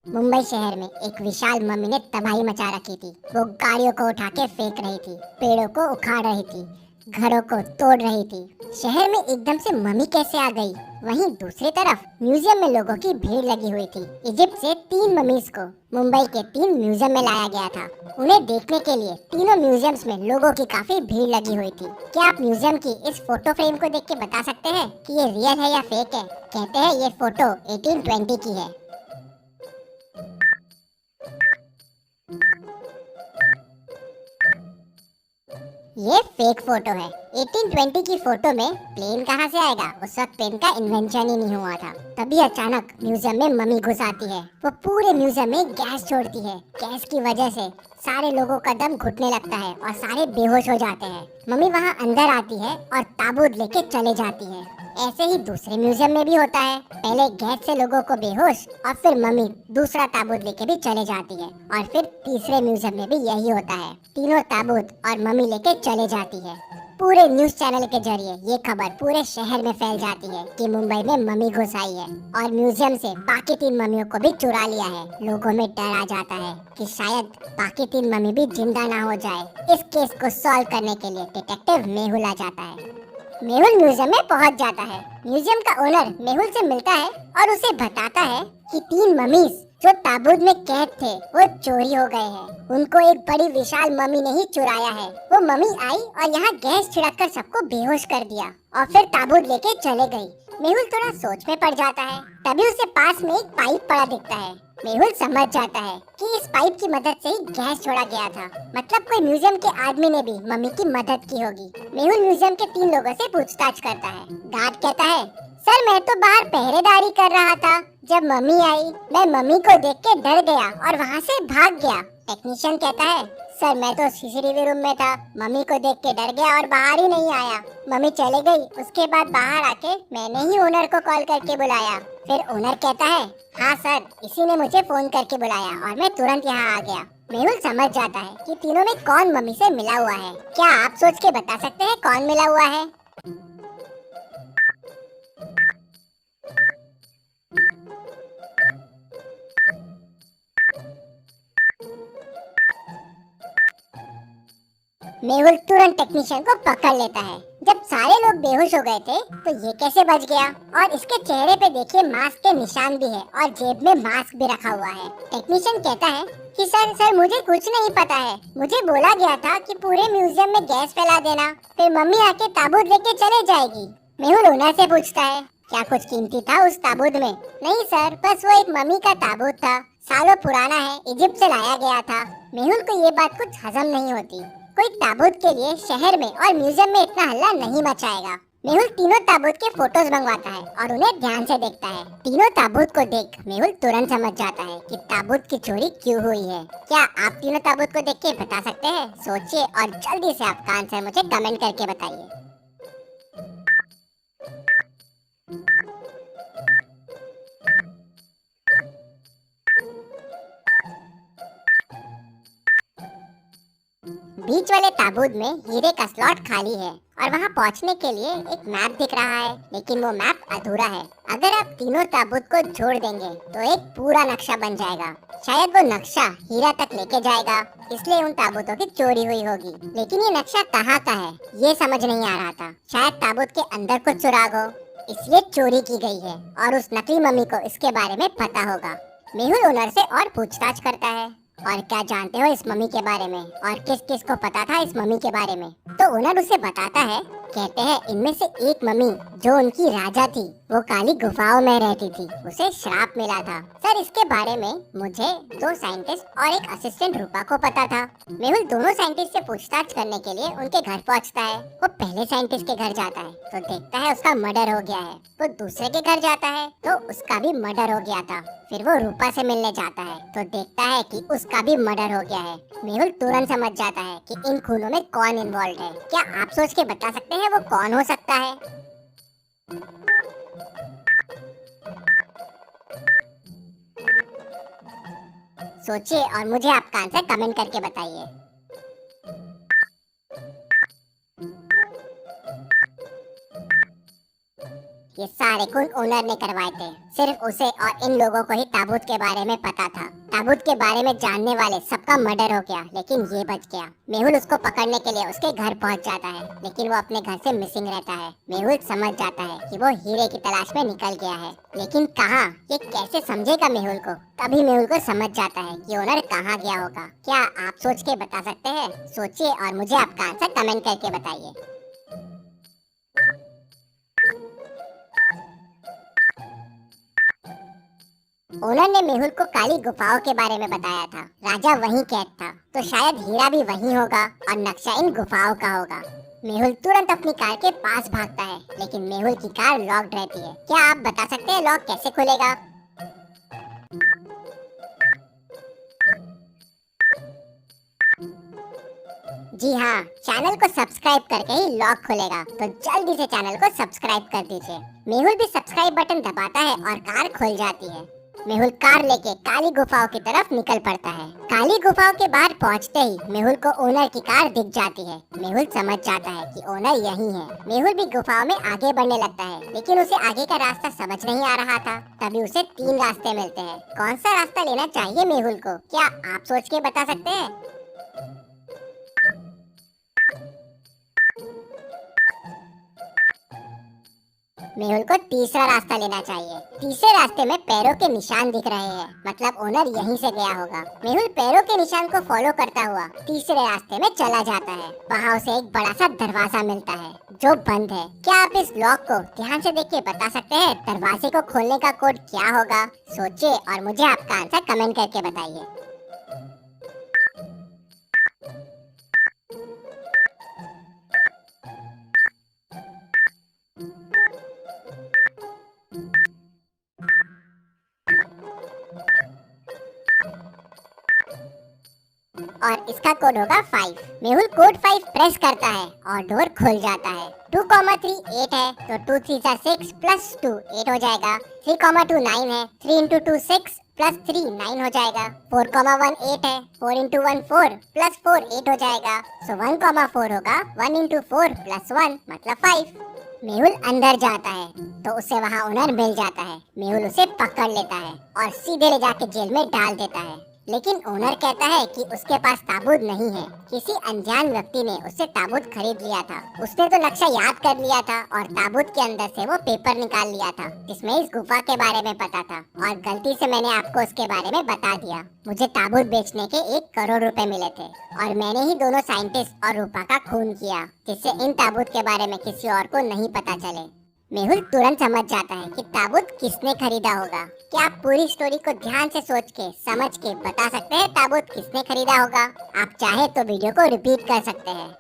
मुंबई शहर में एक विशाल मम्मी ने तबाही मचा रखी थी। वो गाड़ियों को उठा के फेंक रही थी, पेड़ों को उखाड़ रही थी, घरों को तोड़ रही थी। शहर में एकदम से मम्मी कैसे आ गई? वहीं दूसरी तरफ म्यूजियम में लोगों की भीड़ लगी हुई थी। इजिप्ट से 3 मम्मीज को मुंबई के 3 म्यूजियम में लाया गया था। उन्हें देखने के लिए तीनों म्यूजियम्स में लोगों की काफी भीड़ लगी हुई थी। क्या आप म्यूजियम की इस फोटो फ्रेम को देख के बता सकते हैं कि ये रियल है या फेक है? कहते हैं ये फोटो 1820 की है। ये फेक फोटो है। 1820 की फोटो में प्लेन कहाँ से आएगा? उस वक्त प्लेन का इन्वेंशन ही नहीं हुआ था। तभी अचानक म्यूजियम में मम्मी घुस आती है। वो पूरे म्यूजियम में गैस छोड़ती है। गैस की वजह से सारे लोगों का दम घुटने लगता है और सारे बेहोश हो जाते हैं। मम्मी वहाँ अंदर आती है और ताबूत लेके चले जाती है। ऐसे ही दूसरे म्यूजियम में भी होता है। पहले गैस से लोगों को बेहोश और फिर मम्मी दूसरा ताबूत लेके भी चले जाती है और फिर तीसरे म्यूजियम में भी यही होता है। तीनों ताबूत और मम्मी लेके चले जाती है। पूरे न्यूज चैनल के जरिए ये खबर पूरे शहर में फैल जाती है कि मुंबई में मम्मी घुस आई है और म्यूजियम से बाकी 3 मम्मियों को भी चुरा लिया है। लोगों में डर आ जाता है कि शायद बाकी 3 मम्मी भी जिंदा ना हो जाए। इस केस को सॉल्व करने के लिए डिटेक्टिव मेहुल आ जाता है। मेहुल म्यूजियम में पहुंच जाता है। म्यूजियम का ओनर मेहुल से मिलता है और उसे बताता है कि 3 मम्मीज जो ताबूत में कैद थे वो चोरी हो गए हैं। उनको एक बड़ी विशाल मम्मी ने ही चुराया है। वो मम्मी आई और यहाँ गैस छिड़क कर सबको बेहोश कर दिया और फिर ताबूत लेके चले गई। मेहुल थोड़ा सोच में पड़ जाता है। तभी उसे पास में एक पाइप पड़ा दिखता है। मेहुल समझ जाता है कि इस पाइप की मदद से ही गैस छोड़ा गया था। मतलब कोई म्यूजियम के आदमी ने भी मम्मी की मदद की होगी। मेहुल म्यूजियम के 3 लोगों से पूछताछ करता है। गार्ड कहता है, सर मैं तो बाहर पहरेदारी कर रहा था। जब मम्मी आई मैं मम्मी को देख के डर गया और वहाँ से भाग गया। टेक्नीशियन कहता है, सर मैं तो सीसीटीवी रूम में था। मम्मी को देख के डर गया और बाहर ही नहीं आया। मम्मी चले गई। उसके बाद बाहर आके मैंने ही ओनर को कॉल करके बुलाया। फिर ओनर कहता है, हाँ सर इसी ने मुझे फोन करके बुलाया और मैं तुरंत यहाँ आ गया। मेहुल समझ जाता है कि तीनों में कौन मम्मी से मिला हुआ है। क्या आप सोच के बता सकते हैं कौन मिला हुआ है? मेहुल तुरंत टेक्नीशियन को पकड़ लेता है। जब सारे लोग बेहोश हो गए थे तो ये कैसे बच गया? और इसके चेहरे पे देखिए मास्क के निशान भी है और जेब में मास्क भी रखा हुआ है। टेक्नीशियन कहता है कि सर मुझे कुछ नहीं पता है। मुझे बोला गया था कि पूरे म्यूजियम में गैस फैला देना, फिर मम्मी आके ताबूत लेके चले जाएगी। मेहुल ओनर से पूछता है, क्या कुछ कीमती था उस ताबूत में? नहीं सर, बस वो एक मम्मी का ताबूत था। सालों पुराना है, इजिप्ट से लाया गया था। मेहुल को ये बात कुछ हजम नहीं होती। कोई ताबूत के लिए शहर में और म्यूजियम में इतना हल्ला नहीं मचाएगा। मेहुल तीनों ताबूत के फोटोज मंगवाता है और उन्हें ध्यान से देखता है। तीनों ताबूत को देख मेहुल तुरंत समझ जाता है कि ताबूत की चोरी क्यों हुई है। क्या आप तीनों ताबूत को देख के बता सकते हैं? सोचिए और जल्दी से आपका आंसर मुझे कमेंट करके बताइए। बीच वाले ताबूत में हीरे का स्लॉट खाली है और वहाँ पहुँचने के लिए एक मैप दिख रहा है, लेकिन वो मैप अधूरा है। अगर आप तीनों ताबूत को जोड़ देंगे तो एक पूरा नक्शा बन जाएगा। शायद वो नक्शा हीरा तक लेके जाएगा, इसलिए उन ताबूतों की चोरी हुई होगी। लेकिन ये नक्शा कहाँ का है ये समझ नहीं आ रहा था। शायद ताबूत के अंदर कुछ सुराग हो, इसलिए चोरी की गई है और उस नकली मम्मी को इसके बारे में पता होगा। मेहुल ओनर से और पूछताछ करता है, और क्या जानते हो इस मम्मी के बारे में और किस किस को पता था इस मम्मी के बारे में? तो ओनर उसे बताता है। कहते हैं इनमें से एक मम्मी जो उनकी राजा थी वो काली गुफाओं में रहती थी, उसे श्राप मिला था। सर इसके बारे में मुझे 2 साइंटिस्ट और एक असिस्टेंट रूपा को पता था। मेहुल दोनों साइंटिस्ट से पूछताछ करने के लिए उनके घर पहुंचता है। वो पहले साइंटिस्ट के घर जाता है तो देखता है उसका मर्डर हो गया है। वो दूसरे के घर जाता है तो उसका भी मर्डर हो गया था। फिर वो रूपा से मिलने जाता है तो देखता है कि उसका भी मर्डर हो गया है। मेहुल तुरंत समझ जाता है कि इन खूनों में कौन इन्वॉल्व है। क्या आप सोच के बता सकते हैं वो कौन हो सकता है? सोचिए और मुझे आपका आंसर कमेंट करके बताइए। ये सारे खून ओनर ने करवाए थे। सिर्फ उसे और इन लोगों को ही ताबूत के बारे में पता था। ताबूत के बारे में जानने वाले सबका मर्डर हो गया, लेकिन ये बच गया। मेहुल उसको पकड़ने के लिए उसके घर पहुंच जाता है, लेकिन वो अपने घर से मिसिंग रहता है। मेहुल समझ जाता है कि वो हीरे की तलाश में निकल गया है, लेकिन कहाँ, ये कैसे समझेगा मेहुल को। तभी मेहुल को समझ जाता है कि ओनर कहाँ गया होगा। क्या आप सोच के बता सकते हैं? सोचिए और मुझे आपका आंसर कमेंट करके बताइए। ओनर ने मेहुल को काली गुफाओं के बारे में बताया था। राजा वहीं कैद था, तो शायद हीरा भी वहीं होगा और नक्शा इन गुफाओं का होगा। मेहुल तुरंत अपनी कार के पास भागता है, लेकिन मेहुल की कार लॉक्ड रहती है। क्या आप बता सकते हैं लॉक कैसे खुलेगा? जी हाँ, चैनल को सब्सक्राइब करके ही लॉक खुलेगा, तो जल्दी से चैनल को सब्सक्राइब कर दीजिए। मेहुल भी सब्सक्राइब बटन दबाता है और कार खुल जाती है। मेहुल कार लेके काली गुफाओं की तरफ निकल पड़ता है। काली गुफाओं के बाहर पहुंचते ही मेहुल को ओनर की कार दिख जाती है। मेहुल समझ जाता है कि ओनर यही है। मेहुल भी गुफाओं में आगे बढ़ने लगता है, लेकिन उसे आगे का रास्ता समझ नहीं आ रहा था। तभी उसे 3 रास्ते मिलते हैं। कौन सा रास्ता लेना चाहिए मेहुल को? क्या आप सोच के बता सकते हैं? मेहुल को तीसरा रास्ता लेना चाहिए। तीसरे रास्ते में पैरों के निशान दिख रहे हैं, मतलब ओनर यहीं से गया होगा। मेहुल पैरों के निशान को फॉलो करता हुआ तीसरे रास्ते में चला जाता है। वहाँ उसे एक बड़ा सा दरवाजा मिलता है जो बंद है। क्या आप इस लॉक को ध्यान से देख के बता सकते हैं दरवाजे को खोलने का कोड क्या होगा? सोचिए और मुझे आपका आंसर कमेंट करके बताइए। और इसका कोड होगा 5। मेहुल कोड 5 प्रेस करता है और डोर खुल जाता है। 2,3 8 है, तो 2 3 6 प्लस 2 8 हो जाएगा। 3,2 9 है, 3 इंटू 2 6 प्लस 3 9 हो जाएगा। 4,1 8 है, 4 इंटू 1 4 प्लस 4 8 हो जाएगा। सो 1,4 होगा 1 इंटू 4 प्लस 1 मतलब 5। मेहुल अंदर जाता है तो उसे वहाँ ओनर मिल जाता है। मेहुल उसे पकड़ लेता है और सीधे ले जाके जेल में डाल देता है, लेकिन ओनर कहता है कि उसके पास ताबूत नहीं है। किसी अनजान व्यक्ति ने उससे ताबूत खरीद लिया था। उसने तो नक्शा याद कर लिया था और ताबूत के अंदर से वो पेपर निकाल लिया था जिसमें इस गुफा के बारे में पता था, और गलती से मैंने आपको उसके बारे में बता दिया। मुझे ताबूत बेचने के 1 करोड़ रुपए मिले थे और मैंने ही दोनों साइंटिस्ट और रूपा का खून किया, जिससे इन ताबूत के बारे में किसी और को नहीं पता चले। मेहुल तुरंत समझ जाता है कि ताबूत किसने खरीदा होगा। क्या आप पूरी स्टोरी को ध्यान से सोच के समझ के बता सकते हैं ताबूत किसने खरीदा होगा? आप चाहे तो वीडियो को रिपीट कर सकते हैं।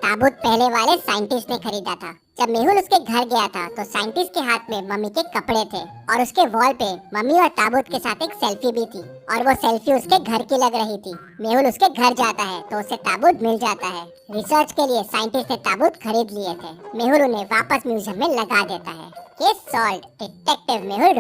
ताबूत पहले वाले साइंटिस्ट ने खरीदा था। जब मेहुल उसके घर गया था तो साइंटिस्ट के हाथ में मम्मी के कपड़े थे और उसके वॉल पे मम्मी और ताबूत के साथ एक सेल्फी भी थी, और वो सेल्फी उसके घर की लग रही थी। मेहुल उसके घर जाता है तो उसे ताबूत मिल जाता है। रिसर्च के लिए साइंटिस्ट ने ताबूत खरीद लिए थे। मेहुल उन्हें वापस म्यूजियम में लगा देता है। Case solved. डिटेक्टिव मेहुल